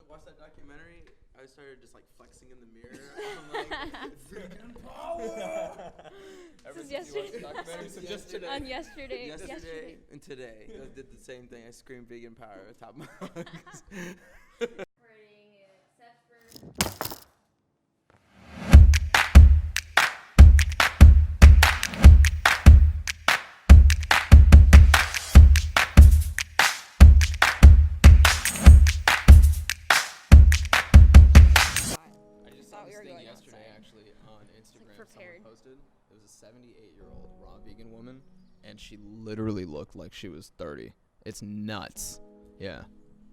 Watched that documentary, I started just like flexing in the mirror. I'm like, freaking power! This is yesterday. So just today. On yesterday. Yesterday and today. I did the same thing. I screamed vegan power at the top of my lungs. Prepared. Posted. It was a 78-year-old raw vegan woman, and she literally looked like she was 30. It's nuts. Yeah,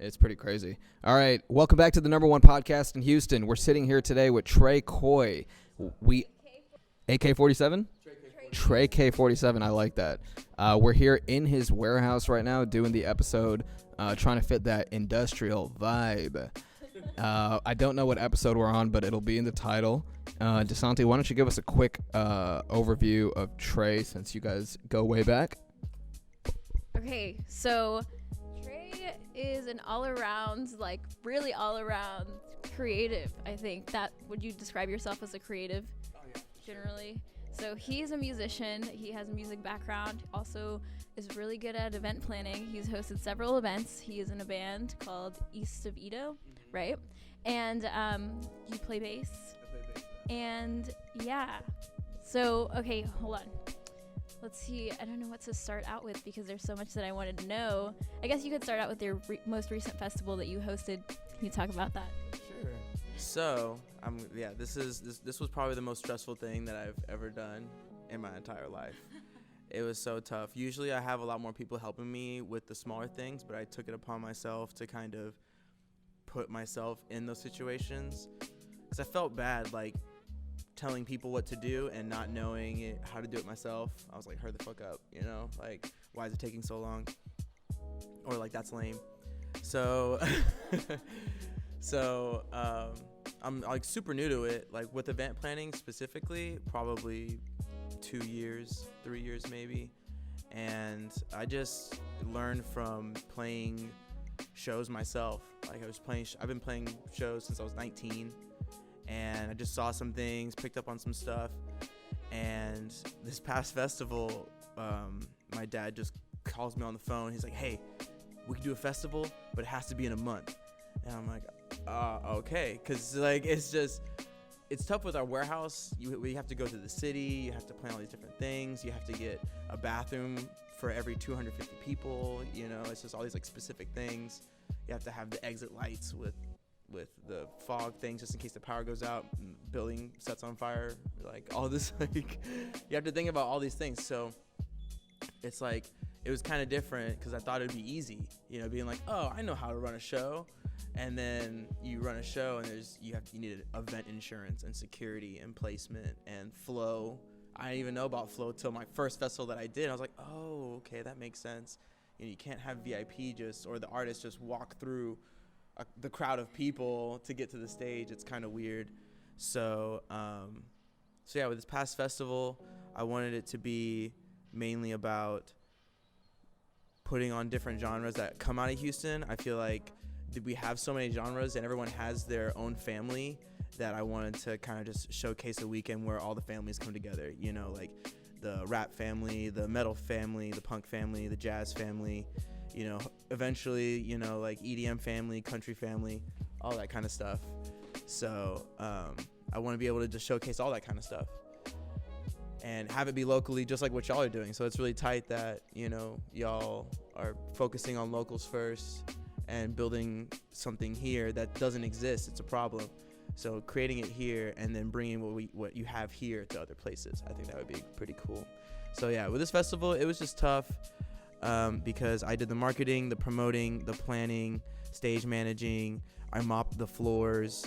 it's pretty crazy. All right, welcome back to the number one podcast in Houston. We're sitting here today with Trey Coy. We AK-47? Trey K-47. I like that. We're here in his warehouse right now doing the episode, trying to fit that industrial vibe. I don't know what episode we're on, but it'll be in the title. DeSanti, why don't you give us a quick overview of Trey, since you guys go way back? Okay, so Trey is an all-around, really all-around creative, I think. Would you describe yourself as a creative? Oh, yeah. Generally? So he's a musician. He has a music background. Also is really good at event planning. He's hosted several events. He is in a band called East of Edo, right? And you play bass. I play bass. And yeah. So, okay, hold on. Let's see. I don't know what to start out with because there's so much that I wanted to know. I guess you could start out with your most recent festival that you hosted. Can you talk about that? Sure. So, this was probably the most stressful thing that I've ever done in my entire life. It was so tough. Usually I have a lot more people helping me with the smaller things, but I took it upon myself to kind of put myself in those situations because I felt bad, like, telling people what to do and not knowing how to do it myself. I was like, hurry the fuck up, you know? Like, why is it taking so long? Or, like, that's lame. So, I'm, like, super new to it. Like, with event planning specifically, probably 2 years, 3 years maybe. And I just learned from playing shows myself. Like, I've been playing shows since I was 19. And I just saw some things, picked up on some stuff. And this past festival, my dad just calls me on the phone. He's like, hey, we can do a festival, but it has to be in a month. And I'm like, okay. Because, like, it's tough with our warehouse. We have to go to the city. You have to plan all these different things. You have to get a bathroom for every 250 people. You know, it's just all these, like, specific things. You have to have the exit lights with the fog things just in case the power goes out and the building sets on fire, like all this, like, you have to think about all these things. So it's like, it was kind of different because I thought it'd be easy, you know, being like, oh, I know how to run a show. And then you run a show and you need event insurance and security and placement and flow. I didn't even know about flow till my first festival that I did. I was like, oh, okay, that makes sense. You know, you can't have VIP or the artist just walk through the crowd of people to get to the stage. It's kind of weird. So yeah, with this past festival, I wanted it to be mainly about putting on different genres that come out of Houston. I feel like we have so many genres and everyone has their own family that I wanted to kind of just showcase a weekend where all the families come together, you know, like the rap family, the metal family, the punk family, the jazz family, you know, eventually, you know, like EDM family, country family, all that kind of stuff. So I want to be able to just showcase all that kind of stuff and have it be locally, just like what y'all are doing. So it's really tight that, you know, y'all are focusing on locals first and building something here that doesn't exist. It's a problem. So creating it here and then bringing what you have here to other places, I think that would be pretty cool. So yeah, with this festival, it was just tough. Because I did the marketing, the promoting, the planning, stage managing, I mopped the floors,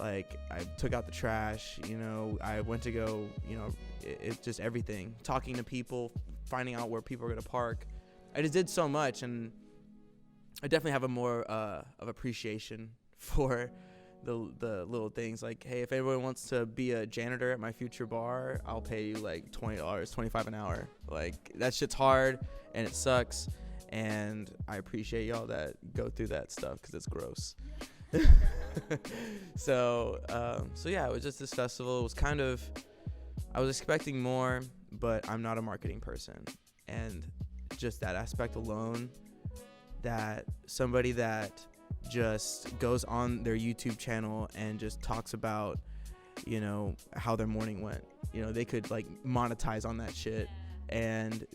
like I took out the trash, you know, I went to go, you know, it's just everything, talking to people, finding out where people are going to park. I just did so much, and I definitely have a more of appreciation for the little things. Like, hey, if anyone wants to be a janitor at my future bar, I'll pay you like $20, $25 an hour. Like, that shit's hard and it sucks, and I appreciate y'all that go through that stuff because it's gross. So yeah, it was just this festival. It was kind of, I was expecting more, but I'm not a marketing person, and just that aspect alone, that somebody that just goes on their YouTube channel and just talks about, you know, how their morning went. You know, they could like monetize on that shit and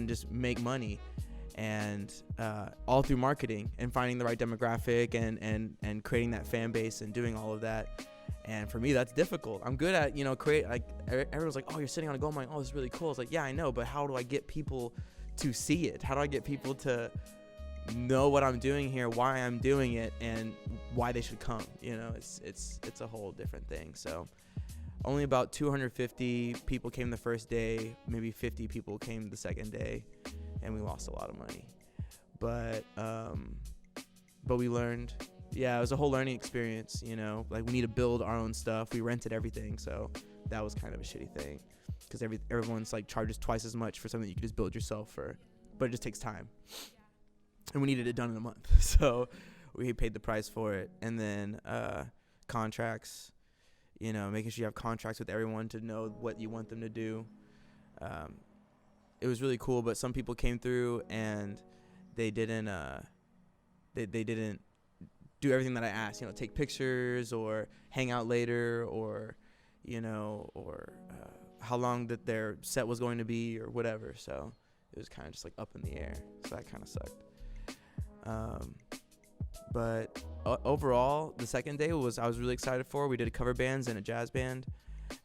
just make money, and all through marketing and finding the right demographic and creating that fan base and doing all of that. And for me, that's difficult. I'm good at, you know, create, like, everyone's like, oh, you're sitting on a gold mine. Oh, this is really cool. It's like, yeah, I know, but how do I get people to see it? How do I get people to know what I'm doing here, why I'm doing it, and why they should come? You know, it's a whole different thing. So only about 250 people came the first day, maybe 50 people came the second day, and we lost a lot of money. But we learned. Yeah, it was a whole learning experience, you know. Like, we need to build our own stuff. We rented everything, so that was kind of a shitty thing, because everyone's like charges twice as much for something you could just build yourself for, but it just takes time. And we needed it done in a month, so we paid the price for it. And then contracts, you know, making sure you have contracts with everyone to know what you want them to do. It was really cool, but some people came through and they didn't they didn't do everything that I asked, you know, take pictures or hang out later, or, you know, or how long that their set was going to be or whatever. So it was kind of just like up in the air. So that kind of sucked. But overall, the second day I was really excited for. We did a cover bands and a jazz band,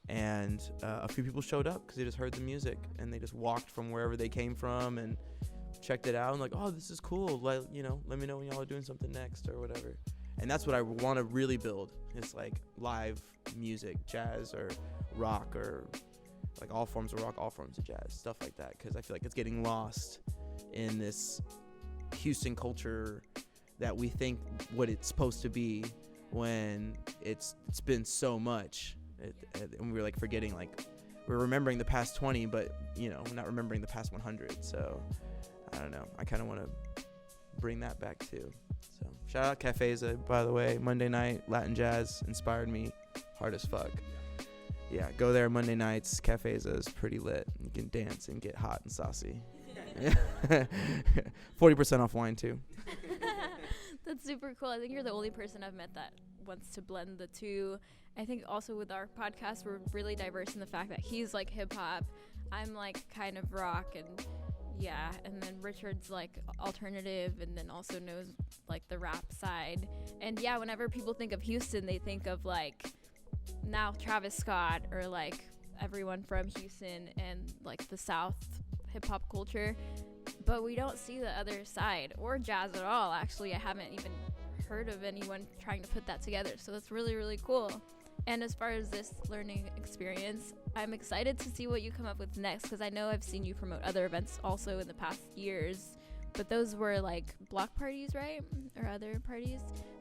and a few people showed up because they just heard the music and they just walked from wherever they came from and checked it out and like, oh, this is cool. Like, you know, let me know when y'all are doing something next or whatever. And that's what I want to really build. It's like live music, jazz or rock, or like all forms of rock, all forms of jazz, stuff like that. Because I feel like it's getting lost in this Houston culture that we think what it's supposed to be, when it's been so much. And we're like forgetting, like, we're remembering the past 20, but, you know, we're not remembering the past 100. So I don't know. I kind of want to bring that back too. So shout out Cafeza, by the way. Monday night Latin jazz inspired me hard as fuck. Yeah, go there Monday nights. Cafeza is pretty lit. You can dance and get hot and saucy. 40% off wine too. That's super cool. I think you're the only person I've met that wants to blend the two. I think also with our podcast, we're really diverse in the fact that he's like hip hop, I'm like kind of rock, and yeah, and then Richard's like alternative, and then also knows like the rap side. And yeah, whenever people think of Houston, they think of like now Travis Scott or like everyone from Houston and like the South hip hop culture, but we don't see the other side or jazz at all. Actually, I haven't even heard of anyone trying to put that together, so that's really, really cool. And as far as this learning experience, I'm excited to see what you come up with next, because I know I've seen you promote other events also in the past years, but those were like block parties, right? Or other parties.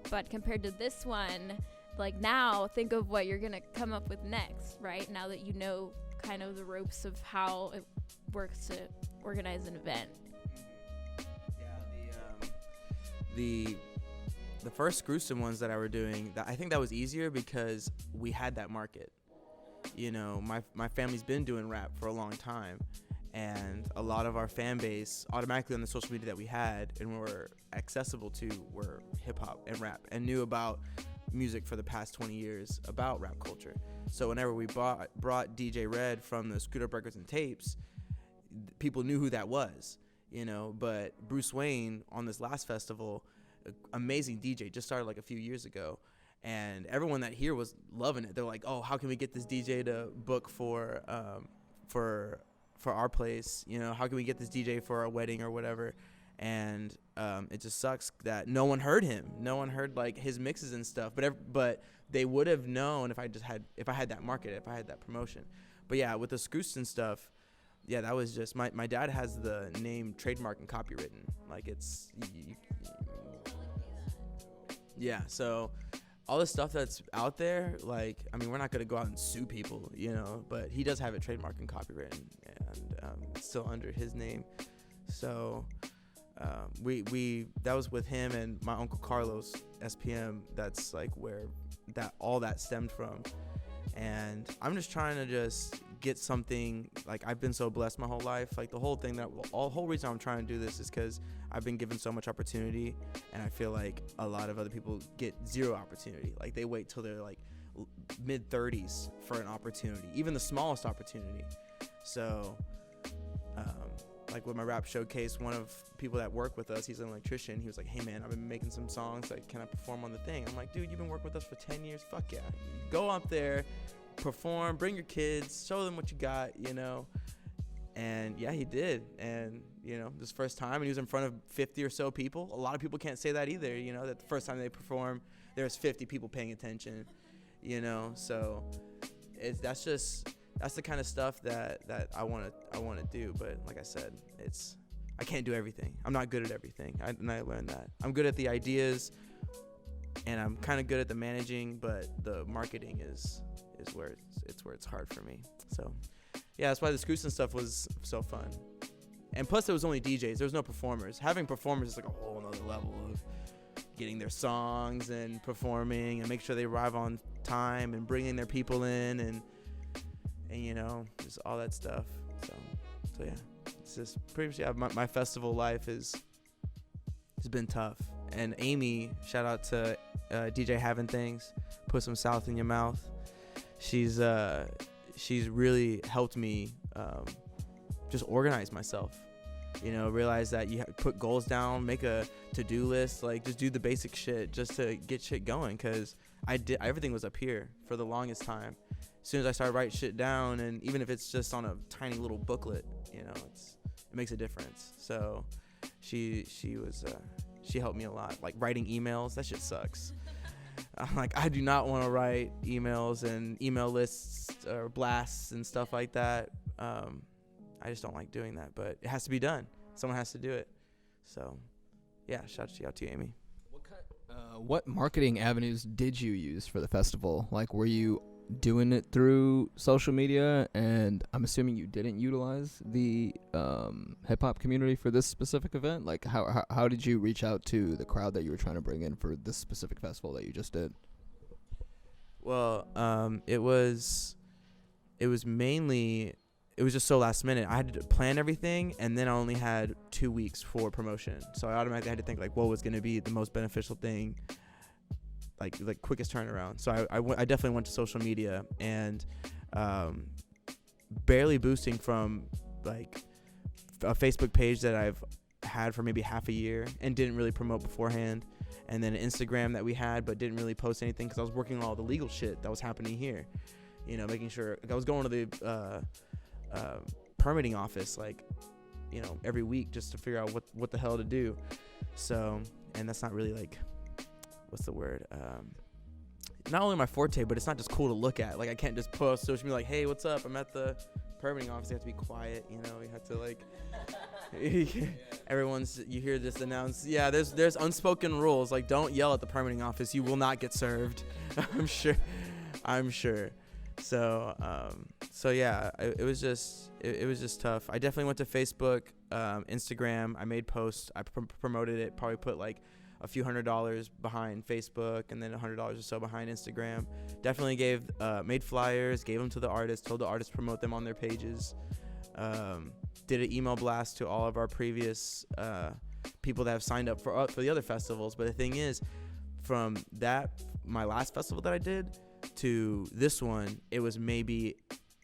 But compared to this one, like now, think of what you're gonna come up with next, right? Now that you know kind of the ropes of how it works to organize an event. Yeah, the first Screwston ones that I were doing, I think that was easier because we had that market. You know, my family's been doing rap for a long time, and a lot of our fan base automatically on the social media that we had and were accessible to were hip hop and rap, and knew about music for the past 20 years about rap culture. So whenever we brought DJ Red from the Screwed Up Records and Tapes, people knew who that was, you know. But Bruce Wayne on this last festival, amazing DJ, just started like a few years ago, and everyone that here was loving it. They're like, oh, how can we get this DJ to book for our place, you know, how can we get this DJ for our wedding or whatever. And it just sucks that no one heard him, no one heard like his mixes and stuff, but they would have known if I had that market, if I had that promotion. But yeah, with the Screwston stuff, yeah, that was just my dad has the name Trademark and copywritten, like it's yeah, so all the stuff that's out there, like, I mean, we're not going to go out and sue people, you know, but he does have it trademarked and copywritten, and it's still under his name. So we that was with him and my uncle Carlos SPM. That's like where all that stemmed from. And I'm just trying to just get something. Like, I've been so blessed my whole life. Like, the whole reason I'm trying to do this is because I've been given so much opportunity, and I feel like a lot of other people get zero opportunity. Like, they wait till they're like mid 30s for an opportunity, even the smallest opportunity. So like with my rap showcase, one of the people that work with us, he's an electrician. He was like, hey man, I've been making some songs. Like, can I perform on the thing? I'm like, dude, you've been working with us for 10 years. Fuck yeah. Go up there, perform, bring your kids, show them what you got, you know? And yeah, he did. And, you know, this first time, and he was in front of 50 or so people. A lot of people can't say that either, you know, that the first time they perform, there's 50 people paying attention, you know? So that's the kind of stuff that I want to do. But like I said, I can't do everything. I'm not good at everything. And I learned that. I'm good at the ideas, and I'm kind of good at the managing, but the marketing is where it's hard for me. So yeah, that's why the Screwston stuff was so fun. And plus, there was only DJs. There was no performers. Having performers is like a whole nother level of getting their songs and performing and make sure they arrive on time and bringing their people in and you know, just all that stuff. So yeah, it's just pretty much, yeah, my festival life has been tough. And Amy, shout out to DJ Having Things, Put Some South in Your Mouth. She's really helped me just organize myself. You know, realize that you have to put goals down, make a to-do list, like just do the basic shit just to get shit going. Because everything was up here for the longest time. As soon as I started writing shit down, and even if it's just on a tiny little booklet, you know, it makes a difference. So she helped me a lot. Like writing emails, that shit sucks. I'm like, I do not want to write emails and email lists or blasts and stuff like that. I just don't like doing that, but it has to be done. Someone has to do it. So yeah, shout out to you, Amy. What marketing avenues did you use for the festival? Like, were you doing it through social media? And I'm assuming you didn't utilize the hip hop community for this specific event. Like, how did you reach out to the crowd that you were trying to bring in for this specific festival that you just did? Well, it was just so last minute. I had to plan everything, and then I only had 2 weeks for promotion. So I automatically had to think like, what was going to be the most beneficial thing, like quickest turnaround. So I definitely went to social media, and barely boosting from like a Facebook page that I've had for maybe half a year and didn't really promote beforehand, and then an Instagram that we had but didn't really post anything because I was working on all the legal shit that was happening here. You know, making sure I was going to the permitting office like, you know, every week just to figure out what the hell to do. So, and that's not really like, what's the word, not only my forte, but it's not just cool to look at. Like, I can't just post social media like, hey, what's up, I'm at the permitting office. You have to be quiet, you know, you have to like you hear this announced, yeah, there's unspoken rules, like don't yell at the permitting office, you will not get served. I'm sure. So yeah, it was just tough. I definitely went to Facebook, Instagram. I made posts. I promoted it. Probably put like a few $100s behind Facebook, and then $100 or so behind Instagram. Definitely made flyers, gave them to the artists, told the artists to promote them on their pages. Did an email blast to all of our previous people that have signed up for the other festivals. But the thing is, from my last festival that I did to this one, it was maybe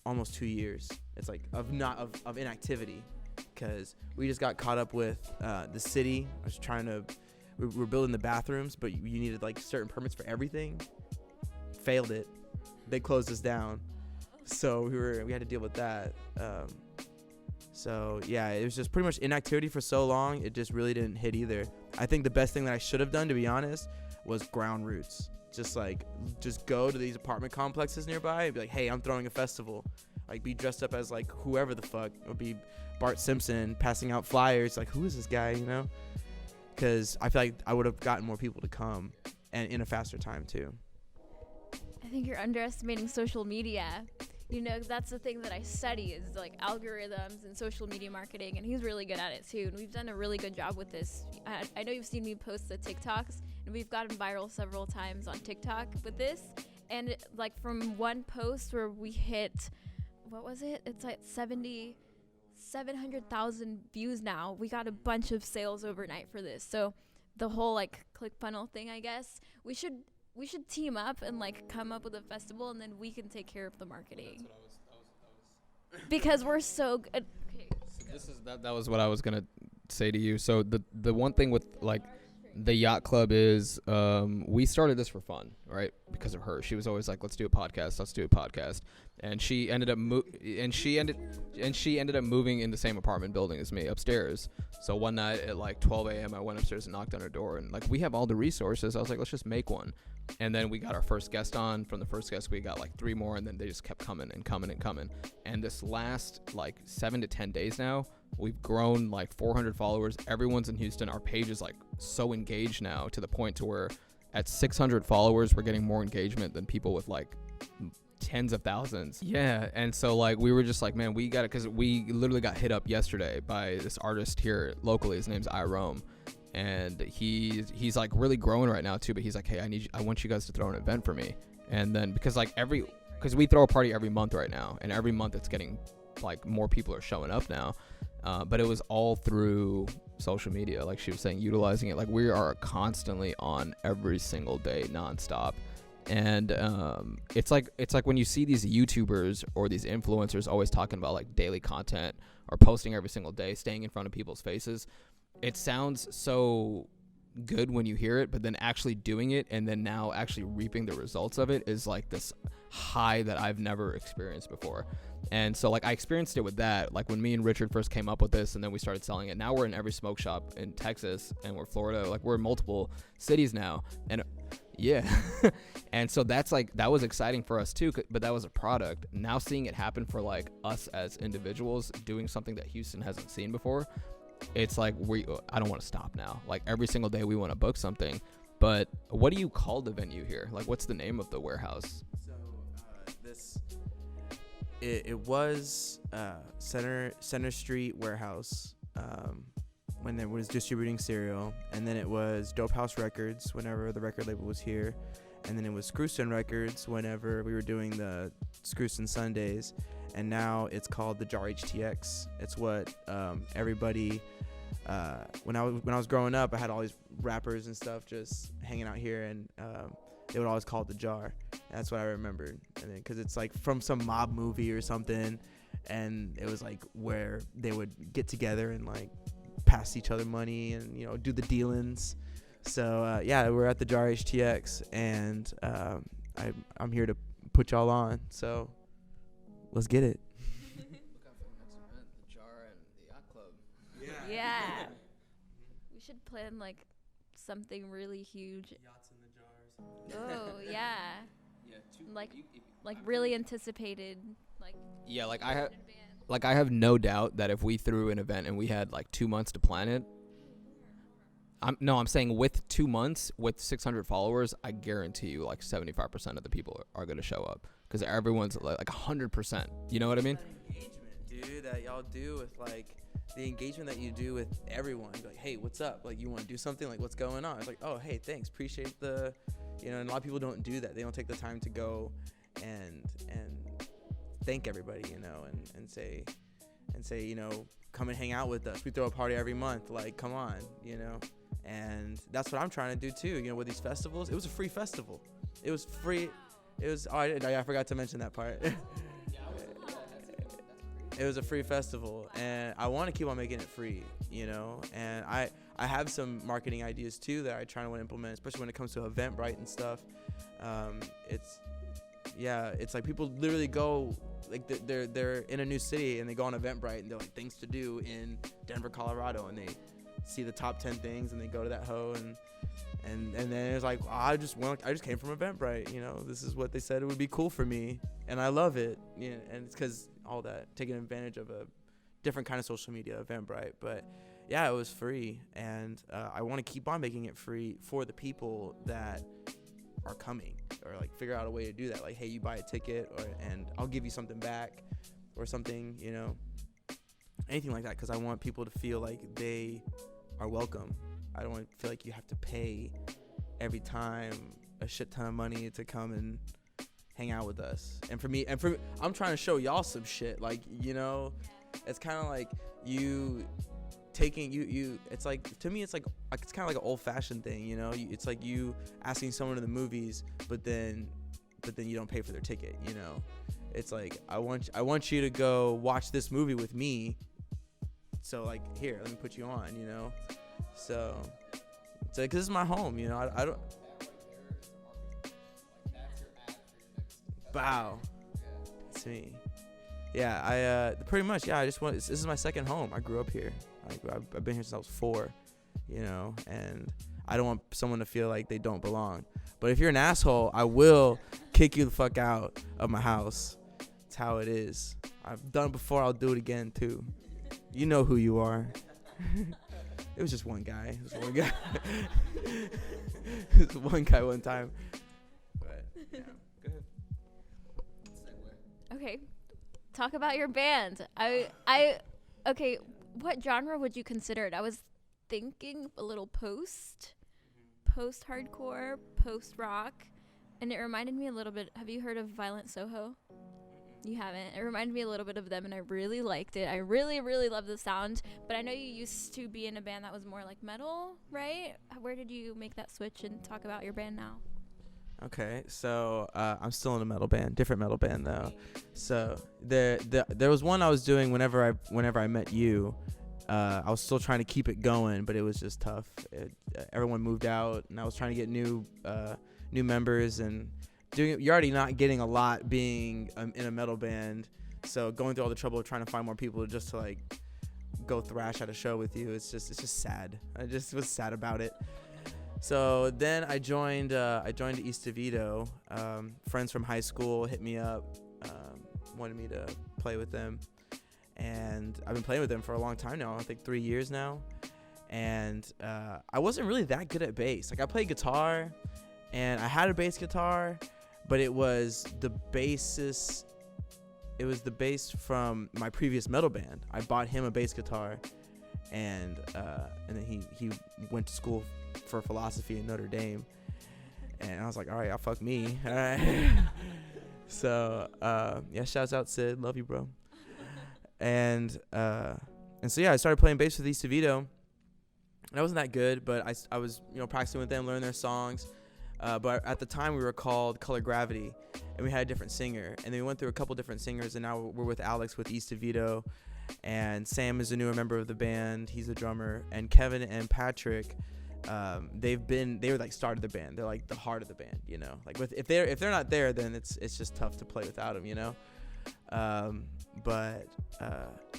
almost 2 years. It's like of inactivity, because we just got caught up with the city. I was we were building the bathrooms, but you needed like certain permits for everything. Failed it. They closed us down, so we had to deal with that. So yeah, it was just pretty much inactivity for so long. It just really didn't hit either. I think the best thing that I should have done, to be honest, was ground roots. Just go to these apartment complexes nearby and be like, hey, I'm throwing a festival. Like, be dressed up as like whoever the fuck. It would be Bart Simpson passing out flyers. Like, who is this guy, you know? Because I feel like I would have gotten more people to come, and in a faster time too. I think you're underestimating social media. you know, that's the thing that I study is like algorithms and social media marketing, and he's really good at it too. And we've done a really good job with this. I know you've seen me post the TikToks, and we've gotten viral several times on TikTok with this. And like from one post where we hit, what was it? It's like 700,000 views now. We got a bunch of sales overnight for this. So the whole like ClickFunnels thing, I guess we should team up and like come up with a festival, and then we can take care of the marketing. That's what I was because we're so good. Okay, that was what I was gonna say to you. So the one thing with like the Yacht Club is we started this for fun, right? Because of her. She was always like, let's do a podcast, and she ended up moving in the same apartment building as me upstairs. So one night at like 12 a.m. I went upstairs and knocked on her door, and like we have all the resources. I was like, let's just make one. And then we got our first guest on. From the first guest we got like 3 more, and then they just kept coming. And this last like 7 to 10 days now, we've grown like 400 followers. Everyone's in Houston. Our page is like so engaged now, to the point to where at 600 followers we're getting more engagement than people with like tens of thousands. Yeah. And so like we were just like, man, we got it, because we literally got hit up yesterday by this artist here locally. His name's iRome, and he's like really growing right now too, but he's like, hey, I want you guys to throw an event for me. And then because we throw a party every month right now, and every month it's getting like more people are showing up now. But it was all through social media, like she was saying, utilizing it. Like we are constantly on every single day, nonstop. And it's like when you see these YouTubers or these influencers always talking about like daily content or posting every single day, staying in front of people's faces. It sounds so good when you hear it, but then actually doing it and then now actually reaping the results of it is like this high that I've never experienced before. And so like I experienced it with that, like when me and Richard first came up with this, and then we started selling it. Now we're in every smoke shop in Texas, and we're Florida, like we're in multiple cities now. And yeah. And so that was exciting for us too, but that was a product. Now seeing it happen for like us as individuals doing something that Houston hasn't seen before, it's like I don't want to stop now. Like every single day we want to book something. But what do you call the venue here? Like what's the name of the warehouse? So it was Center Street Warehouse when it was distributing cereal, and then it was Dope House Records whenever the record label was here, and then it was Screwston Records whenever we were doing the Screwston Sundays, and now it's called the Jar HTX. It's what everybody when I was growing up, I had all these rappers and stuff just hanging out here, and they would always call it the Jar. That's what I remembered, and because it's like from some mob movie or something, and it was like where they would get together and like pass each other money and do the dealings. So yeah, we're at the Jar HTX, and I'm here to put y'all on. So let's get it. Look out for the next event, the Jar and the Yacht Club. Yeah. We should plan like something really huge. Yachts in the jars. Oh yeah. Yeah. Like really anticipated. Like yeah, like I have no doubt that if we threw an event and we had like 2 months to plan it, I'm saying with 2 months with 600 followers, I guarantee you like 75% of the people are going to show up, because everyone's like 100%. You know what I mean? That engagement, dude, that y'all do with like the engagement that you do with everyone. Like, hey, what's up? Like, you want to do something? Like, what's going on? It's like, oh, hey, thanks, appreciate the, and a lot of people don't do that. They don't take the time to go and thank everybody, and say, come and hang out with us. We throw a party every month. Like, come on, And that's what I'm trying to do too. With these festivals, it was a free festival. It was free. It was. Oh, I forgot to mention that part. It was a free festival, and I want to keep on making it free. And I have some marketing ideas too that I try to implement, especially when it comes to Eventbrite and stuff. It's like people literally go, like they're in a new city and they go on Eventbrite and they're like, things to do in Denver, Colorado, and they see the top 10 things and they go to that hoe and then it's like, I just came from Eventbrite. This is what they said it would be cool for me, and I love it. And it's because all that, taking advantage of a different kind of social media, Eventbrite. But yeah, it was free, and I want to keep on making it free for the people that are coming, or like figure out a way to do that. Like, hey, you buy a ticket, and I'll give you something back, or something, you know, anything like that. Because I want people to feel like they are welcome. I don't want to feel like you have to pay every time a shit ton of money to come and hang out with us. And for me, I'm trying to show y'all some shit. Like, you know, it's kind of like you taking you. It's like, to me, it's like it's kind of like an old-fashioned thing. You know, it's like you asking someone to the movies, but then you don't pay for their ticket. You know, it's like I want you to go watch this movie with me. So like, here, let me put you on. You know, so it's like, 'cause this is my home. You know, I don't. Wow, it's me. Yeah, I pretty much. Yeah, I just want. This is my second home. I grew up here. I've been here since I was 4. You know, and I don't want someone to feel like they don't belong. But if you're an asshole, I will kick you the fuck out of my house. It's how it is. I've done it before. I'll do it again too. You know who you are. It was just one guy. It was one guy. It was one guy one time. But yeah, go ahead. Okay, talk about your band. Okay, what genre would you consider it? I was thinking a little post-hardcore, post-rock, and it reminded me a little bit. Have you heard of Violent Soho? You haven't. It reminded me a little bit of them, and I really liked it. I really, really love the sound. But I know you used to be in a band that was more like metal, right? Where did you make that switch and talk about your band now? Okay, so I'm still in a metal band, different metal band though. So there was one I was doing whenever I met you. I was still trying to keep it going, but it was just tough. Everyone moved out, and I was trying to get new members, and you're already not getting a lot being in a metal band. So going through all the trouble of trying to find more people just to like go thrash at a show with you, it's just sad. I just was sad about it. So then I joined East of Edo. Friends from high school hit me up, wanted me to play with them. And I've been playing with them for a long time now, I think 3 years now. And I wasn't really that good at bass. Like, I played guitar, and I had a bass guitar, but it was the bass from my previous metal band. I bought him a bass guitar, and then he went to school for philosophy in Notre Dame, and I was like, all right, I'll fuck me. All right. So yeah, shouts out Sid, love you, bro. And so yeah, I started playing bass with East of Edo, and I wasn't that good, but I was, you know, practicing with them, learning their songs. But at the time we were called Color Gravity, and we had a different singer, and then we went through a couple different singers, and now we're with Alex with East of Edo, and Sam is a newer member of the band. He's a drummer, and Kevin and Patrick, they were like started the band. They're like the heart of the band, you know. Like if they're not there, then it's just tough to play without them, you know. But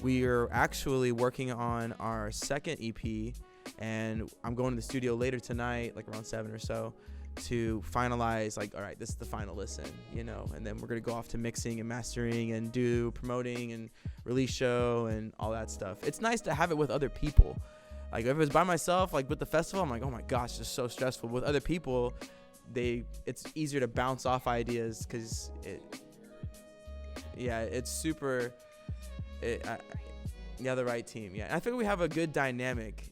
we are actually working on our second EP, and I'm going to the studio later tonight, like around 7 or so, to finalize, like, all right, this is the final listen, you know, and then we're going to go off to mixing and mastering and do promoting and release show and all that stuff. It's nice to have it with other people. Like, if it was by myself, like with the festival, I'm like, oh my gosh, it's so stressful. With other people, it's easier to bounce off ideas, because it's super, the right team. Yeah, and I think we have a good dynamic.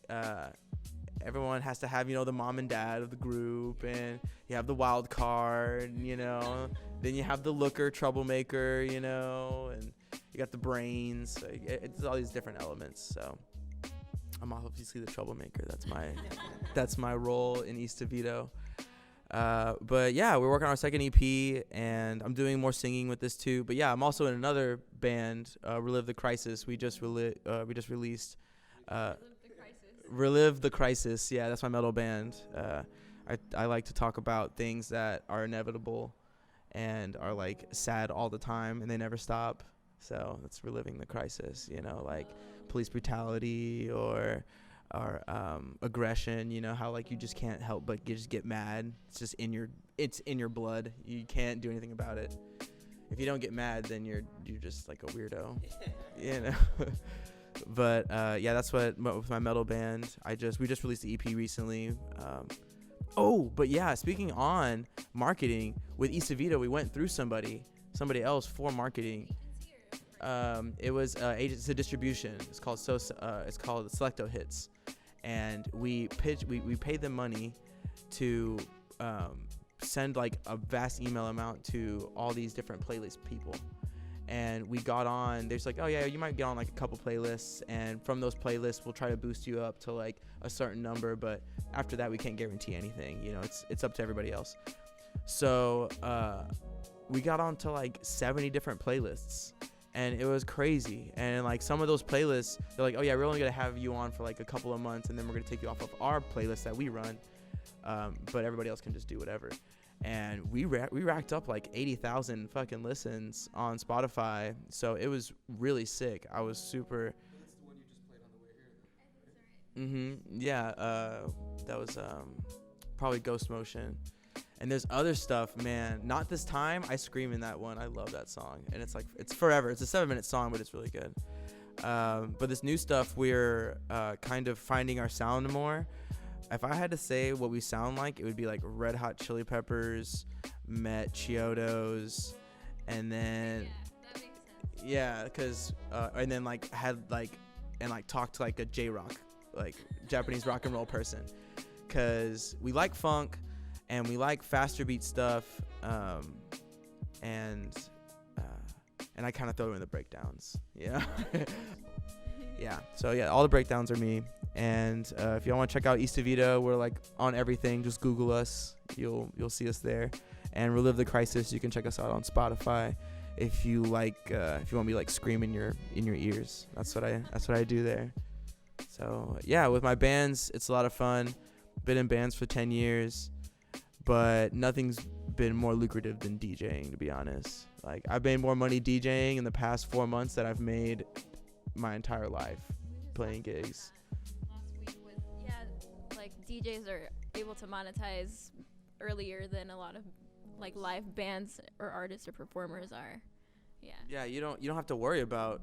Everyone has to have, you know, the mom and dad of the group, and you have the wild card, you know, then you have the looker, troublemaker, you know, and you got the brains. So it's all these different elements. So I'm obviously the troublemaker. That's my role in East of Edo. But yeah, we're working on our second EP, and I'm doing more singing with this too. But yeah, I'm also in another band, Relive the Crisis. We just released Relive the Crisis. Yeah, that's my metal band. I like to talk about things that are inevitable and are like sad all the time, and they never stop. So that's Reliving the Crisis, you know, like police brutality or aggression, you know, how like you just can't help but just get mad. It's just in your blood. You can't do anything about it. If you don't get mad, then you're just like a weirdo, you know. But yeah, that's what with my metal band. We just released the EP recently. But yeah, speaking on marketing, with East of Vito, we went through somebody else for marketing. It was it's a distribution. It's called Selecto Hits, and we paid them money to send like a vast email amount to all these different playlist people. And we got on, there's like, oh yeah, you might get on like a couple playlists, and from those playlists we'll try to boost you up to like a certain number, but after that we can't guarantee anything, you know, it's up to everybody else. So we got on to like 70 different playlists, and it was crazy. And like some of those playlists, they're like, oh yeah, we're only gonna have you on for like a couple of months, and then we're gonna take you off of our playlist that we run, but everybody else can just do whatever. And we racked up like 80,000 fucking listens on Spotify, so it was really sick. I was super. That's the one you just played on the way here. Yeah, that was probably Ghost Motion. And there's other stuff, man. Not This Time. I scream in that one. I love that song, and it's like it's forever. It's a 7-minute song, but it's really good. But this new stuff, we're kind of finding our sound more. If I had to say what we sound like, it would be like Red Hot Chili Peppers met Chiodos, and then that makes sense. yeah, cause and then like had like and like talked to like a J-rock, like Japanese rock and roll person, cause we like funk and we like faster beat stuff, and I kind of throw in the breakdowns, yeah. Yeah, so yeah, all the breakdowns are me. And if y'all want to check out East of Vito, we're like on everything. Just Google us, you'll see us there. And Relive the Crisis, you can check us out on Spotify. If you like, if you want me like scream in your ears, that's what I do there. So yeah, with my bands, it's a lot of fun. Been in bands for 10 years, but nothing's been more lucrative than DJing, to be honest. Like I've made more money DJing in the past 4 months than I've made my entire life playing gigs. Last week with like DJs are able to monetize earlier than a lot of like live bands or artists or performers are. Yeah, you don't have to worry about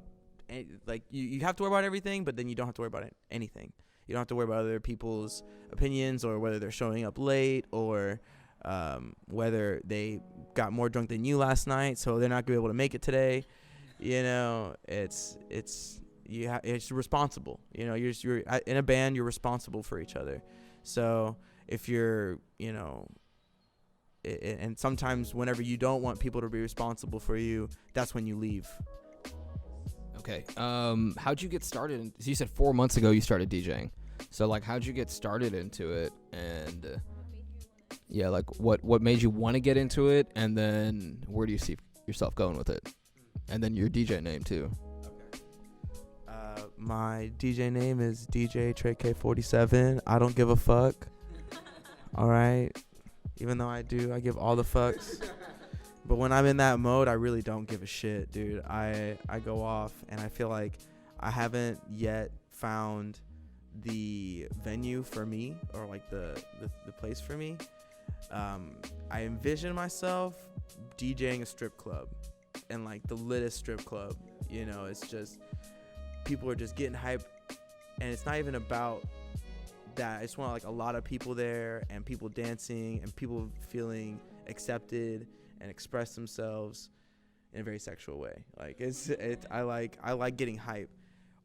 like you have to worry about everything, but then you don't have to worry about anything. You don't have to worry about other people's opinions, or whether they're showing up late, or whether they got more drunk than you last night, so they're not gonna be able to make it today. You know, it's responsible. You know, you're in a band, you're responsible for each other. So if you're, you know, and sometimes whenever you don't want people to be responsible for you, that's when you leave. Okay. How'd you get started? So you said 4 months ago you started DJing. So like, how'd you get started into it? And yeah, like what made you want to get into it? And then where do you see yourself going with it? And then your DJ name too. Okay. My DJ name is DJ Trey Coy 47. I don't give a fuck. All right. Even though I do, I give all the fucks. But when I'm in that mode, I really don't give a shit, dude. I go off, and I feel like I haven't yet found the venue for me, or like the place for me. I envision myself DJing a strip club, and like the littest strip club. You know, it's just people are just getting hype, and it's not even about that. I just want like a lot of people there, and people dancing, and people feeling accepted and express themselves in a very sexual way. Like I like getting hype,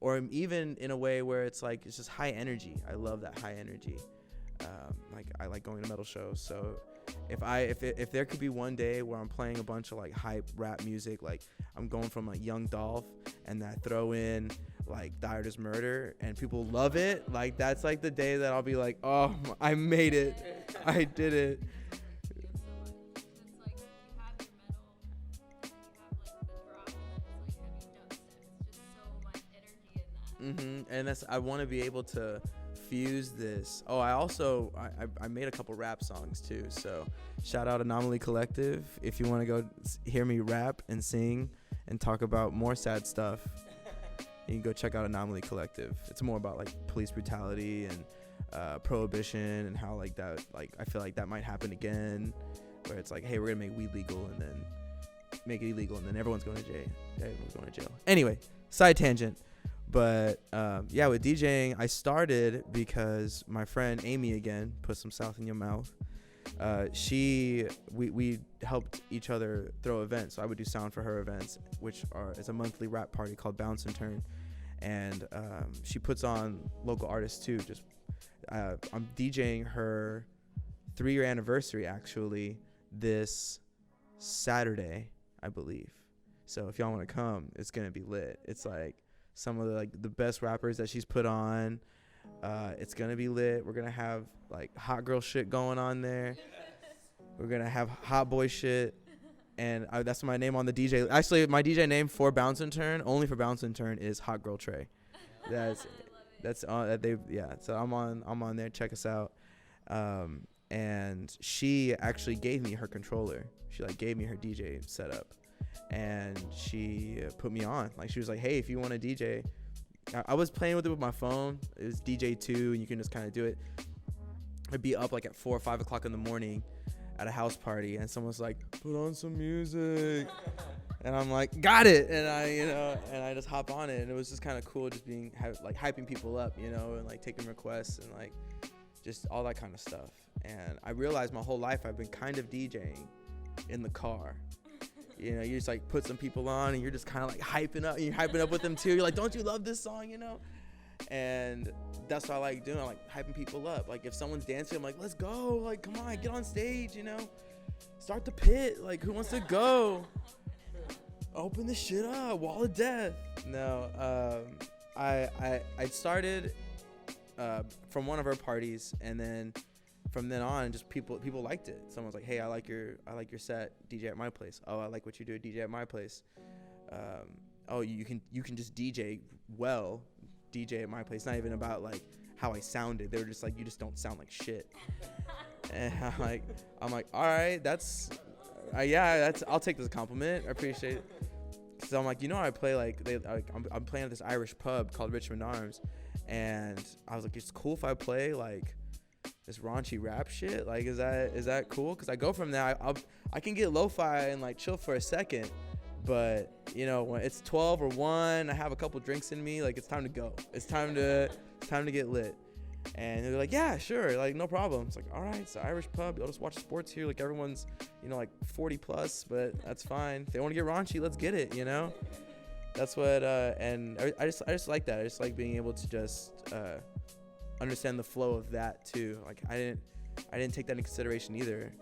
or even in a way where it's like it's just high energy. I love that high energy. Like I like going to metal shows. So if there could be one day where I'm playing a bunch of like hype rap music, like I'm going from like Young Dolph, and I throw in like Dire Does Murder, and people love it, like that's like the day that I'll be like, oh, I made it, I did it. And that's, I want to be able to fuse this. Oh, I made a couple rap songs too, so shout out Anomaly Collective if you want to go hear me rap and sing and talk about more sad stuff. You can go check out Anomaly Collective. It's more about like police brutality and prohibition, and how like that, like I feel like that might happen again, where it's like, hey, we're gonna make weed legal and then make it illegal, and then everyone's going to jail. Anyway, side tangent. But yeah, with DJing, I started because my friend Amy, again, put some South in your mouth. We helped each other throw events. So I would do sound for her events, which is a monthly rap party called Bounce and Turn. And she puts on local artists too. I'm DJing her 3-year anniversary actually this Saturday, I believe. So if y'all want to come, it's gonna be lit. It's like some of the best rappers that she's put on. It's gonna be lit. We're gonna have like hot girl shit going on there. We're gonna have hot boy shit, and that's my name on the DJ. Actually, my DJ name for Bounce and Turn, only for Bounce and Turn, is Hot Girl Trey. So I'm on there. Check us out. And she actually gave me her controller. She gave me her DJ setup, and she put me on. She was like, hey, if you want to DJ. I was playing with it with my phone. It was DJ2, and you can just kind of do it. I'd be up at 4 or 5 o'clock in the morning at a house party, and someone's like, put on some music. And I'm like, got it. And I just hop on it. And it was just kind of cool just being hyping people up, and taking requests and just all that kind of stuff. And I realized my whole life I've been kind of DJing in the car. You just put some people on and you're just kind of hyping up, and you're hyping up with them too. You're like, don't you love this song, And that's what I like doing. I like hyping people up. If someone's dancing, I'm like, let's go. Come on, get on stage, Start the pit. Who wants to go? Open the shit up. Wall of death. No, I started from one of her parties, and then from then on, just people liked it. Someone's like, hey, I like your set, DJ at my place. Oh, I like what you do, DJ at my place. Oh, you can just DJ well, DJ at my place. Not even about how I sounded. They were just like, you just don't sound like shit. And I'm like, all right, I'll take this compliment. I appreciate it. So I'm like, I play I'm playing at this Irish pub called Richmond Arms, and I was like, it's cool if I play this raunchy rap shit. Is that cool? Because I go from there, I can get lo-fi and chill for a second, but when it's 12 or 1, I have a couple drinks in me, it's time to go. It's time to get lit. And they're like, yeah, sure, no problem. It's all right, it's an Irish pub. You'll just watch sports here. Everyone's 40 plus, but that's fine. If they want to get raunchy, let's get it. That's what. And I just like that. I just like being able to just understand the flow of that too. I didn't take that into consideration either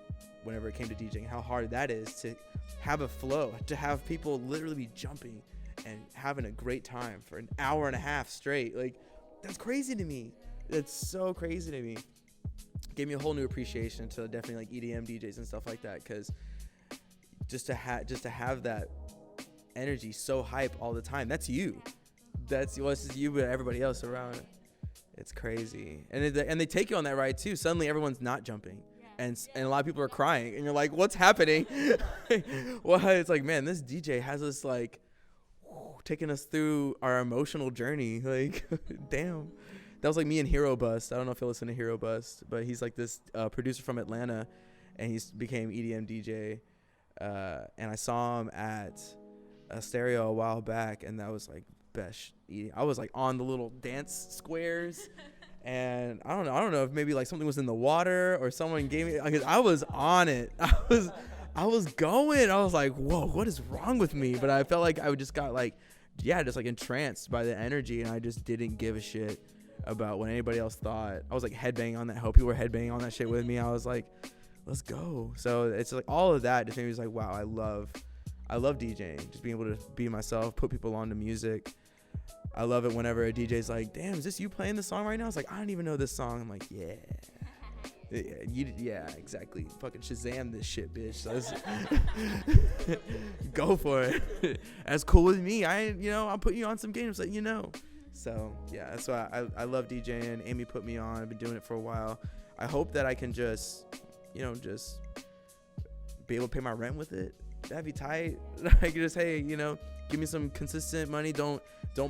whenever it came to DJing, how hard that is to have a flow, to have people literally be jumping and having a great time for an hour and a half straight. That's crazy to me. It's so crazy to me. Gave me a whole new appreciation to definitely EDM DJs and stuff like that, because just to have that energy so hype all the time, that's you. It's just you, but everybody else around. It's crazy, and they take you on that ride too. Suddenly, everyone's not jumping, and a lot of people are crying, and you're like, "What's happening?" Well, it's man, this DJ has us taking us through our emotional journey. Damn, that was me and Hero Bust. I don't know if you listen to Hero Bust, but he's this producer from Atlanta, and he's became EDM DJ. And I saw him at a stereo a while back, and that was best. I was on the little dance squares, and I don't know if maybe something was in the water or someone gave me. I was on it. I was going. I was like, whoa, what is wrong with me? But I felt I just got just entranced by the energy, and I just didn't give a shit about what anybody else thought. I was headbanging on that. How people were headbanging on that shit with me. I was like, let's go. So it's all of that just made me wow, I love DJing, just being able to be myself, put people on to music. I love it whenever a DJ's damn, is this you playing the song right now? It's I don't even know this song. I'm like, yeah. Yeah, exactly. Fucking Shazam this shit, bitch. So go for it. That's cool with me. I'll put you on some games that So yeah, that's why I love DJing. Amy put me on. I've been doing it for a while. I hope that I can just be able to pay my rent with it. That'd be tight. I could just, hey, give me some consistent money. Don't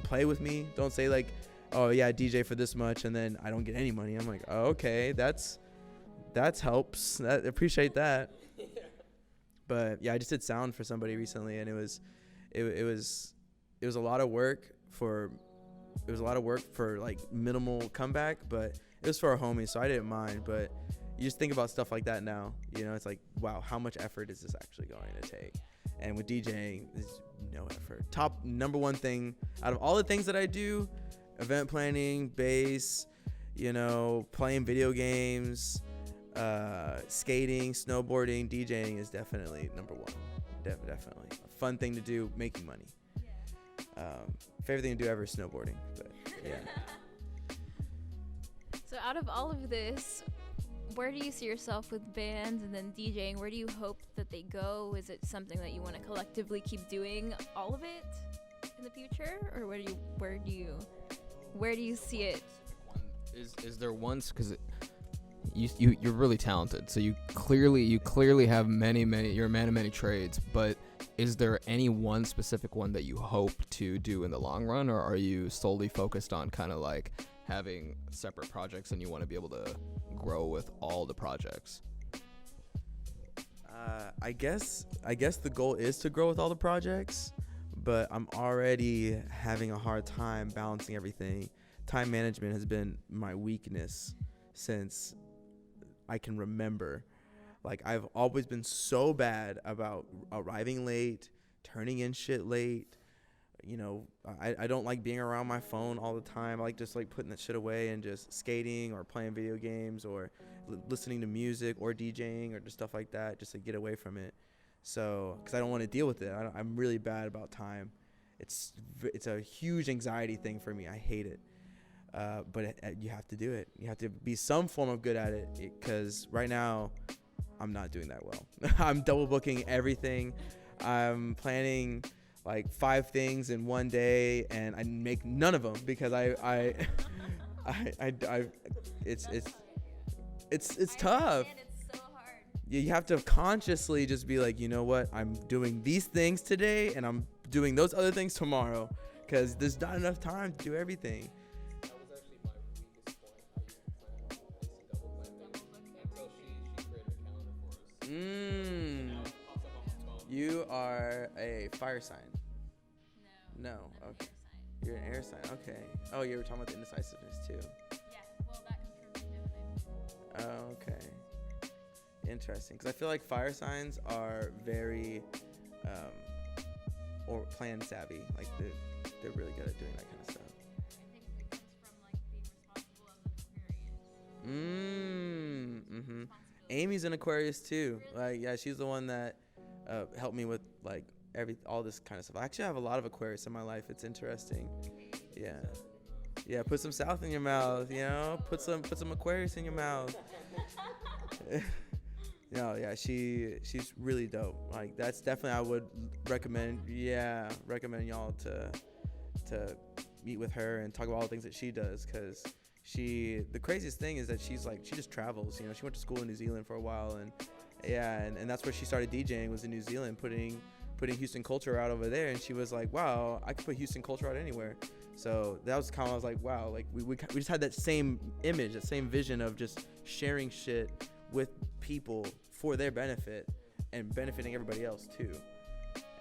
play with me. Don't say oh yeah, I DJ for this much and then I don't get any money. I'm like, oh, okay, that helps. Appreciate that. But yeah, I just did sound for somebody recently, and it was a lot of work for it was a lot of work for like minimal comeback, but it was for our homies, so I didn't mind. But you just think about stuff like that now, you know, it's like, wow, how much effort is this actually going to take? And with DJing, there's no effort. Number one thing out of all the things that I do, event planning, bass, you know, playing video games, skating, snowboarding, DJing is definitely number one. Definitely a fun thing to do, making money. Favorite thing to do ever is snowboarding, but yeah. So out of all of this, where do you see yourself with bands and then DJing? Where do you hope that they go? Is it something that you want to collectively keep doing all of it in the future, or where do you see it? Is there one, because you're really talented, so you clearly have you're a man of many trades, but is there any one specific one that you hope to do in the long run, or are you solely focused on kind of like having separate projects and you want to be able to grow with all the projects? I guess the goal is to grow with all the projects, but I'm already having a hard time balancing everything. Time management has been my weakness since I can remember. Like, I've always been so bad about arriving late, turning in shit late. You know, I don't like being around my phone all the time. I like just like putting that shit away and just skating or playing video games or listening to music or DJing or just stuff like that, just to get away from it. So, because I don't want to deal with it. I'm really bad about time. It's a huge anxiety thing for me. I hate it. But you have to do it. You have to be some form of good at it, because right now I'm not doing that well. I'm double booking everything. I'm planning like 5 things in one day, and I make none of them because it's tough. It's so hard. You have to consciously just be like, you know what, I'm doing these things today and I'm doing those other things tomorrow, because there's not enough time to do everything. That was actually my weakest point. I used to double plan until she created a calendar for us. You are a fire sign. No. I'm Okay. an air sign. You're an air sign. Okay. Oh, you were talking about the indecisiveness too. Yeah, well, that comes from Gemini. Oh, okay. Interesting. Because I feel like fire signs are very or plan savvy. Like they're really good at doing that kind of stuff. I think it comes from like being responsible as an Aquarius. Mm-hmm. Amy's an Aquarius too. Like, yeah, she's the one that helped me with like all this kind of stuff. I actually have a lot of Aquarius in my life. It's interesting. Yeah, put some South in your mouth, you know, put some Aquarius in your mouth. No, yeah, she's really dope. Like, that's definitely, I would recommend y'all to meet with her and talk about all the things that she does, because the craziest thing is that she just travels, you know. She went to school in New Zealand for a while, and and that's where she started DJing, was in New Zealand, putting Houston culture out over there. And she was like, wow, I could put Houston culture out anywhere. So that was kind of, I was like, wow, like we just had that same image, that same vision of just sharing shit with people for their benefit and benefiting everybody else too.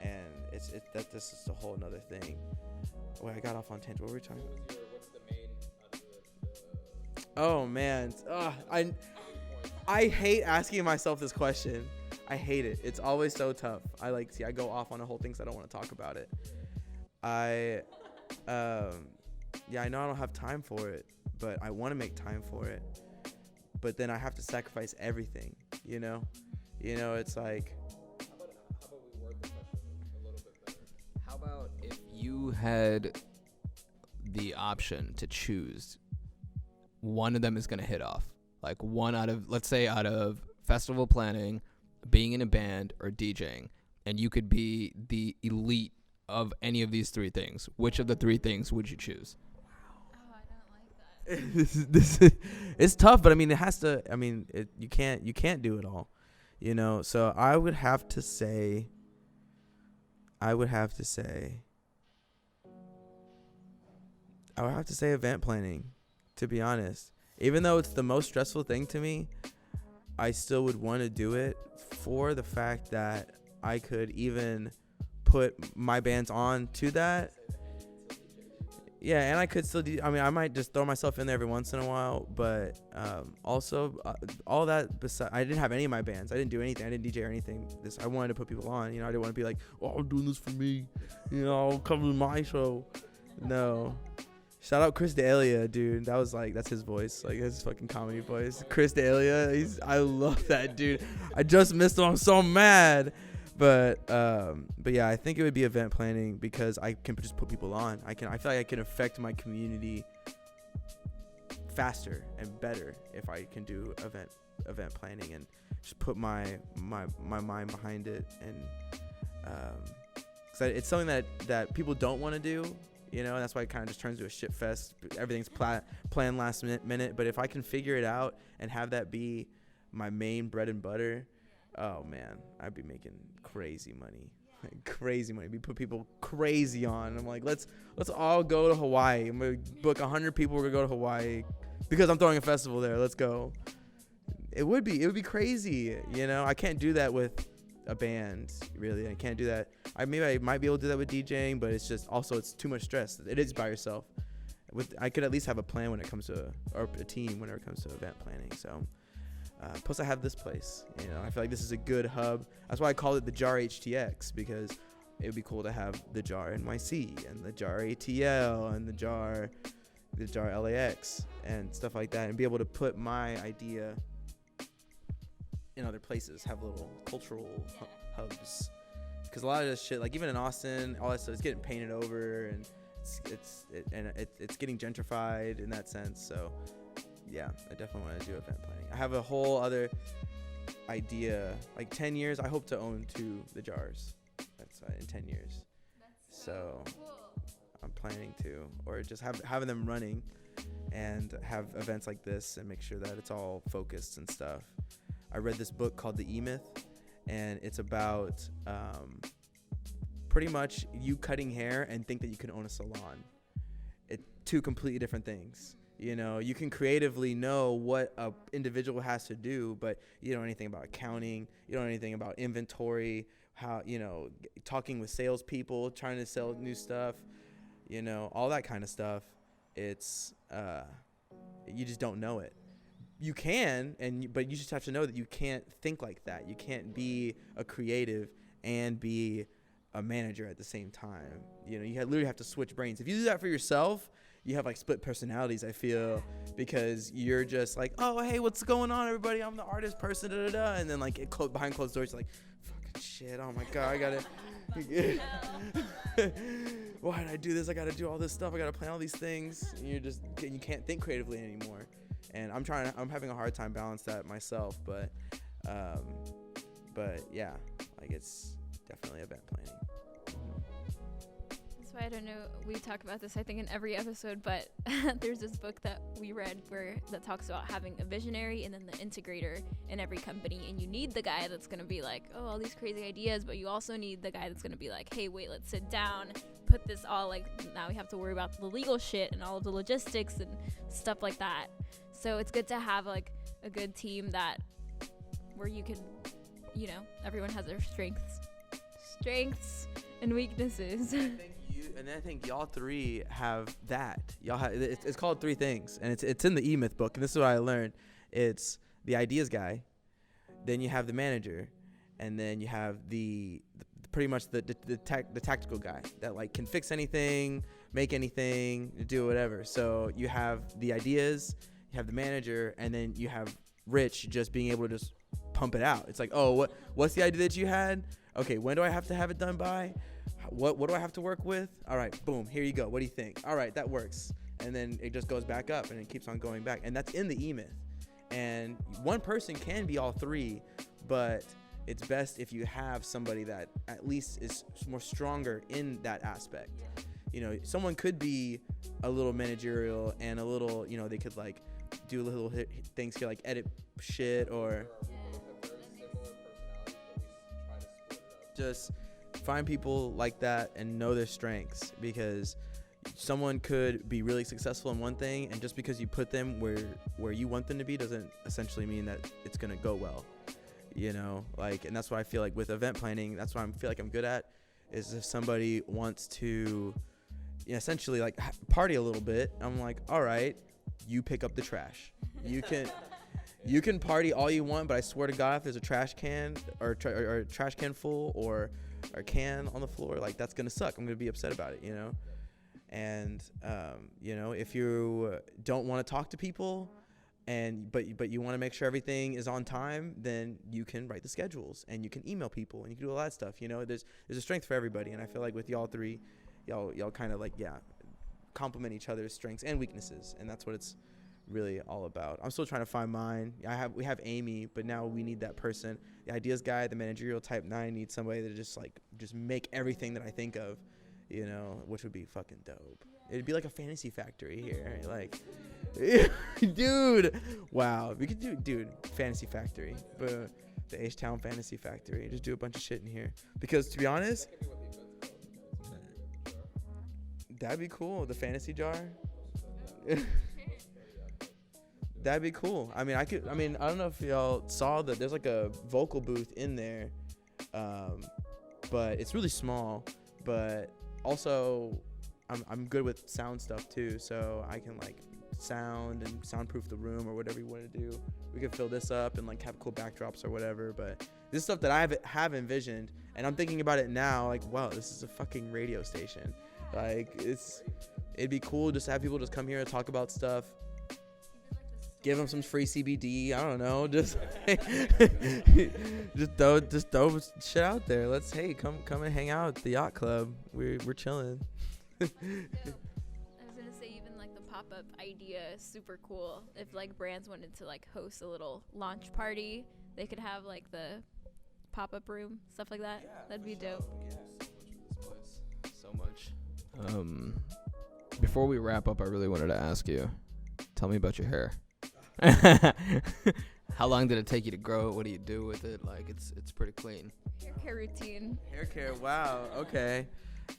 And this is a whole another thing. Wait, I got off on tangent. What were we talking about? What's the main Oh man, I hate asking myself this question. I hate it. It's always so tough. I go off on a whole thing, so I don't want to talk about it. I know I don't have time for it, but I want to make time for it. But then I have to sacrifice everything, you know? It's like... How about we word the question a little bit better? How about if you had the option to choose, one of them is going to hit off? Like one out of festival planning, being in a band, or DJing, and you could be the elite of any of these 3 things. Which of the 3 things would you choose? Oh, I don't like that. It's tough, but I mean, you can't do it all, you know? So I would have to say event planning, to be honest. Even though it's the most stressful thing to me, I still would want to do it for the fact that I could even put my bands on to that. Yeah, and I could still do. I mean, I might just throw myself in there every once in a while, but also all that. I didn't have any of my bands. I didn't do anything. I didn't DJ or anything. I wanted to put people on. You know, I didn't want to be like, oh, I'm doing this for me. You know, come to my show. No. Shout out Chris D'Elia, dude. That's his voice, like his fucking comedy voice. Chris D'Elia, I love that dude. I just missed him. I'm so mad. But yeah, I think it would be event planning because I can just put people on. I feel like I can affect my community faster and better if I can do event planning and just put my mind behind it. And cause it's something that people don't want to do, you know, and that's why it kind of just turns into a shit fest. Everything's planned last minute. But if I can figure it out and have that be my main bread and butter, oh man, I'd be making crazy money. We put people crazy on. I'm like, let's all go to Hawaii. I'm gonna book 100 people. We're gonna go to Hawaii because I'm throwing a festival there. Let's go. It would be crazy. You know, I can't do that with a band. Really, I can't do that. I might be able to do that with DJing, but it's just also it's too much stress. It is by yourself. I could at least have a plan when it comes to, or a team whenever it comes to event planning. So. Plus, I have this place. You know, I feel like this is a good hub. That's why I call it the Jar HTX, because it would be cool to have the Jar NYC and the Jar ATL and the Jar LAX and stuff like that, and be able to put my idea in other places, have little cultural hubs. Because a lot of this shit, like even in Austin, all that stuff is getting painted over, and it's getting gentrified in that sense. So. Yeah, I definitely want to do event planning. I have a whole other idea. Like 10 years, I hope to own the Jars. That's in 10 years. That's so cool. I'm planning to, or just having them running, and have events like this and make sure that it's all focused and stuff. I read this book called The E-Myth, and it's about pretty much you cutting hair and think that you can own a salon. Two completely different things. You know, you can creatively know what a individual has to do, but you don't know anything about accounting. You don't know anything about inventory, how, you know, talking with salespeople, trying to sell new stuff, you know, all that kind of stuff. It's, you just don't know it. You can, but you just have to know that you can't think like that. You can't be a creative and be a manager at the same time. You know, you literally have to switch brains. If you do that for yourself, you have like split personalities, I feel, because you're just like, oh, hey, what's going on, everybody? I'm the artist person, da da da. And then like behind closed doors, you're like, fucking shit. Oh my God, I gotta. Why did I do this? I gotta do all this stuff. I gotta plan all these things. And you can't think creatively anymore. And I'm having a hard time balance that myself. But yeah, like it's definitely event planning. I don't know, we talk about this I think in every episode, but there's this book that we read that talks about having a visionary and then the integrator in every company, and you need the guy that's going to be like, oh, all these crazy ideas, but you also need the guy that's going to be like, hey, wait, let's sit down, put this all, like, now we have to worry about the legal shit and all of the logistics and stuff like that. So it's good to have like a good team where you can, you know, everyone has their strengths and weaknesses. And I think y'all three have that. Y'all have it's called three things, and it's in the E-Myth book. And this is what I learned. It's the ideas guy, then you have the manager, and then you have the pretty much the tactical guy that like can fix anything, make anything, do whatever. So you have the ideas, you have the manager, and then you have Rich just being able to just pump it out. It's like, oh, what's the idea that you had? Okay, when do I have to have it done by? What do I have to work with? All right, boom, here you go. What do you think? All right, that works. And then it just goes back up and it keeps on going back. And that's in the E-Myth. And one person can be all three, but it's best if you have somebody that at least is more stronger in that aspect. You know, someone could be a little managerial and a little, you know, they could like do little things here, like edit shit, or just find people like that and know their strengths, because someone could be really successful in one thing, and just because you put them where you want them to be doesn't essentially mean that it's going to go well, you know, like. And that's what I feel like with event planning, that's what I feel like I'm good at, is if somebody wants to essentially like party a little bit. I'm like, all right, you pick up the trash. You can party all you want, but I swear to God, if there's a trash can or a trash can full or a can on the floor, like that's gonna suck. I'm gonna be upset about it, And if you don't want to talk to people, but you want to make sure everything is on time, then you can write the schedules and you can email people and you can do all that stuff. There's a strength for everybody, and I feel like with y'all three, y'all kind of like complement each other's strengths and weaknesses, and that's what it's really all about. I'm still trying to find mine. We have Amy, but now we need that person, the ideas guy, the managerial type. Now I need somebody to just make everything that I think of, which would be fucking dope. It'd be like a fantasy factory here, like, dude. Wow, we could do, fantasy factory, but the H-Town Fantasy Factory. Just do a bunch of shit in here, because to be honest, that'd be cool. The fantasy jar. That'd be cool. I don't know if y'all saw that there's like a vocal booth in there, but it's really small. But also, I'm good with sound stuff too, so I can like sound and soundproof the room or whatever you want to do. We could fill this up and like have cool backdrops or whatever. But this is stuff that I have envisioned, and I'm thinking about it now. Like, wow, this is a fucking radio station. Like, it'd be cool just to have people just come here and talk about stuff. Give them some free CBD. I don't know. Just throw shit out there. Come and hang out at the Yacht Club. We're chilling. I was gonna say, even like the pop-up idea is super cool. If like brands wanted to like host a little launch party, they could have like the pop-up room, stuff like that. That'd be dope. So much. Before we wrap up, I really wanted to ask you, tell me about your hair. How long did it take you to grow it? What do you do with it? Like, it's pretty clean. Hair care routine. Hair care. Wow. Okay.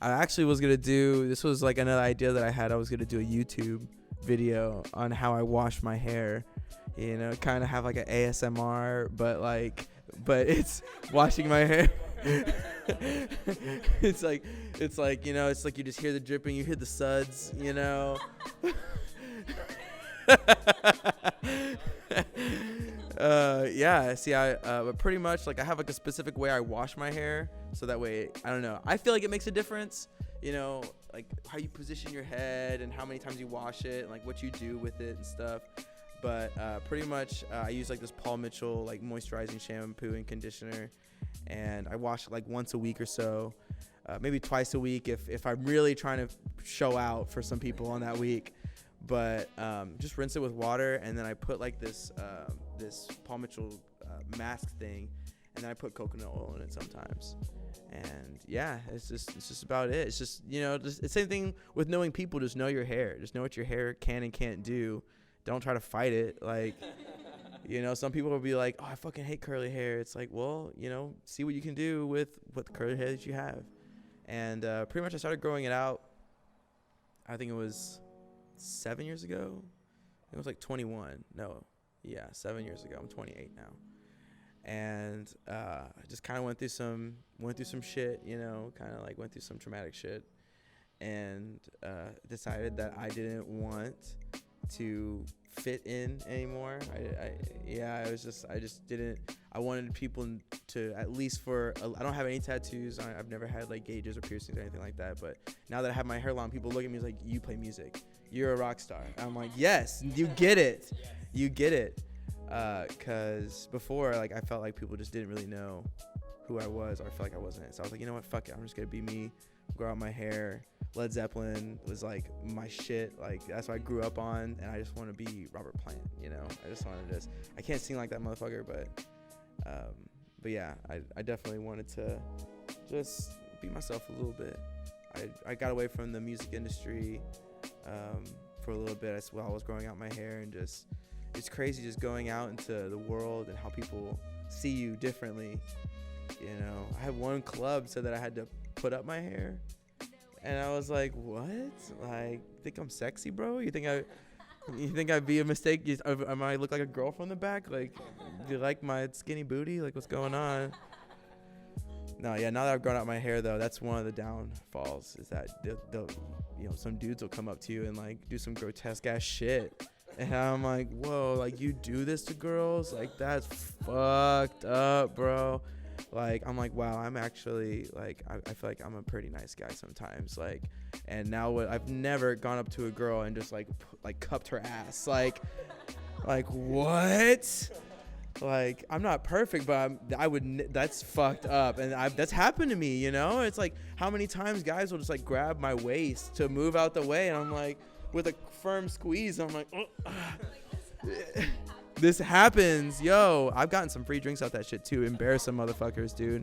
I actually was gonna do. This was like another idea that I had. I was gonna do a YouTube video on how I wash my hair. Kind of have like an ASMR, but it's washing my hair. it's like it's like you just hear the dripping, you hear the suds. But pretty much like I have like a specific way I wash my hair, so that way, I don't know, I feel like it makes a difference, like how you position your head and how many times you wash it and like what you do with it and stuff. But pretty much I use like this Paul Mitchell like moisturizing shampoo and conditioner, and I wash it like once a week or so, maybe twice a week if I'm really trying to show out for some people on that week. But just rinse it with water, and then I put like this Paul Mitchell mask thing, and then I put coconut oil in it sometimes. And yeah, it's just about it. It's just it's the same thing with knowing people. Just know your hair. Just know what your hair can and can't do. Don't try to fight it. Like, some people will be like, oh, I fucking hate curly hair. It's like, well, see what you can do with what the curly hair that you have. And pretty much I started growing it out, I think it was 7 years ago. It was like 21. No, yeah, 7 years ago. I'm 28 now. And I just kind of went through some shit, kind of like went through some traumatic shit, and decided that I didn't want to fit in anymore. I just didn't. I wanted people to, at least I don't have any tattoos. I've never had like gauges or piercings or anything like that. But now that I have my hair long, people look at me like, you play music. You're a rock star. I'm like, yes, you get it. Yes. You get it. Cause before, like, I felt like people just didn't really know who I was, or I felt like I wasn't. So I was like, you know what, fuck it, I'm just gonna be me, grow out my hair. Led Zeppelin was like my shit. Like, that's what I grew up on, and I just want to be Robert Plant. I just wanted to. I can't sing like that motherfucker, but yeah, I definitely wanted to just be myself a little bit. I got away from the music industry for a little bit while I was growing out my hair, and just, it's crazy just going out into the world and how people see you differently. I had one club said that I had to put up my hair, and I was like, what? Like, think I'm sexy, bro? You think I'd be a mistake? I might look like a girl from the back? Like, do you like my skinny booty? Like, what's going on? No, yeah. Now that I've grown out my hair, though, that's one of the downfalls. Is that they'll some dudes will come up to you and like do some grotesque ass shit, and I'm like, whoa, like you do this to girls? Like that's fucked up, bro. Like I'm like, wow, I'm actually like I feel like I'm a pretty nice guy sometimes. Like, and now I've never gone up to a girl and just like cupped her ass. Like what? Like I'm not perfect, but that's fucked up, and that's happened to me, you know. It's like how many times guys will just like grab my waist to move out the way, and I'm like with a firm squeeze, I'm like, this happens, yo. I've gotten some free drinks out that shit too. Embarrass some motherfuckers, dude.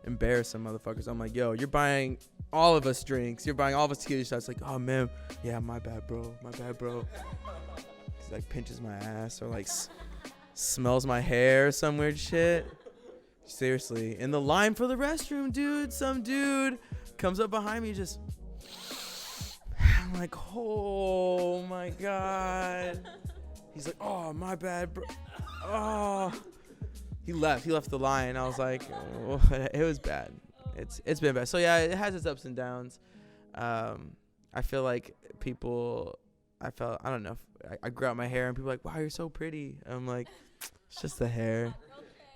Embarrass some motherfuckers. I'm like, yo, you're buying all of us drinks, you're buying all of us tequila shots. Like, oh man, yeah, my bad, bro. He like pinches my ass or like smells my hair or some weird shit. Seriously, in the line for the restroom, dude, some dude comes up behind me, just I'm like, oh my god. He's like, oh my bad, bro. Oh, he left the line. I was like, oh, it was bad. It's been bad. So yeah, it has its ups and downs. I feel like I don't know. I grew out my hair and people are like, wow, you're so pretty. I'm like, it's just the hair.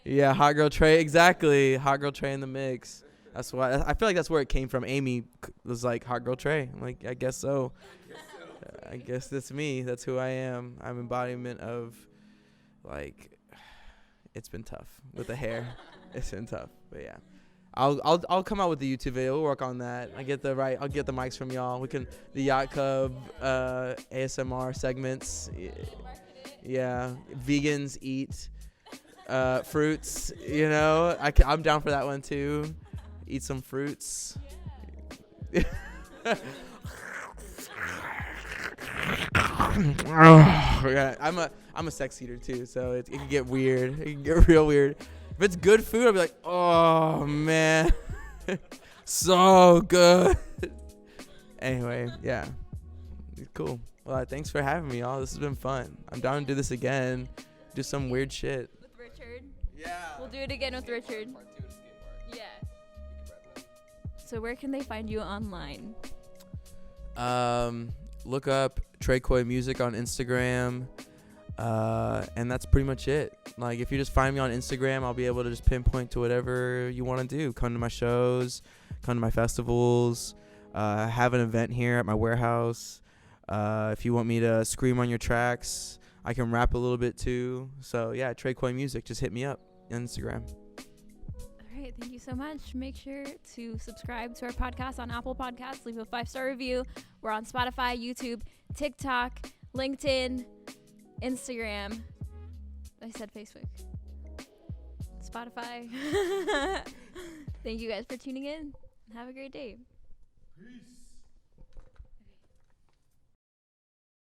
Yeah, hot girl Trey, exactly. Hot girl Trey in the mix. That's why I feel like that's where it came from. Amy was like, hot girl Trey. I'm like, I guess so. I guess that's me. That's who I am. I'm embodiment of, like, it's been tough with the hair. It's been tough, but yeah. I'll come out with the YouTube video. We'll work on that. I'll get the mics from y'all. The Yacht Club ASMR segments. Yeah, vegans eat fruits. You know, I'm down for that one too. Eat some fruits. I'm a sex eater too, so it can get weird. It can get real weird. If it's good food, I'll be like, oh man, so good. Anyway, yeah, cool. Well, thanks for having me, y'all. This has been fun. I'm down to do this again. Do some weird shit. With Richard. Yeah. We'll do it again with Richard. Yeah. So where can they find you online? Look up Trey Coy Music on Instagram. And that's pretty much it. Like, if you just find me on Instagram, I'll be able to just pinpoint to whatever you want to do. Come to my shows, come to my festivals. I have an event here at my warehouse. If you want me to scream on your tracks, I can rap a little bit too. So yeah, Trey Coy Music. Just hit me up on Instagram. All right, thank you so much. Make sure to subscribe to our podcast on Apple Podcasts. Leave a 5-star review. We're on Spotify, YouTube, TikTok, LinkedIn, Instagram. I said Facebook. Spotify. Thank you guys for tuning in. Have a great day. Peace.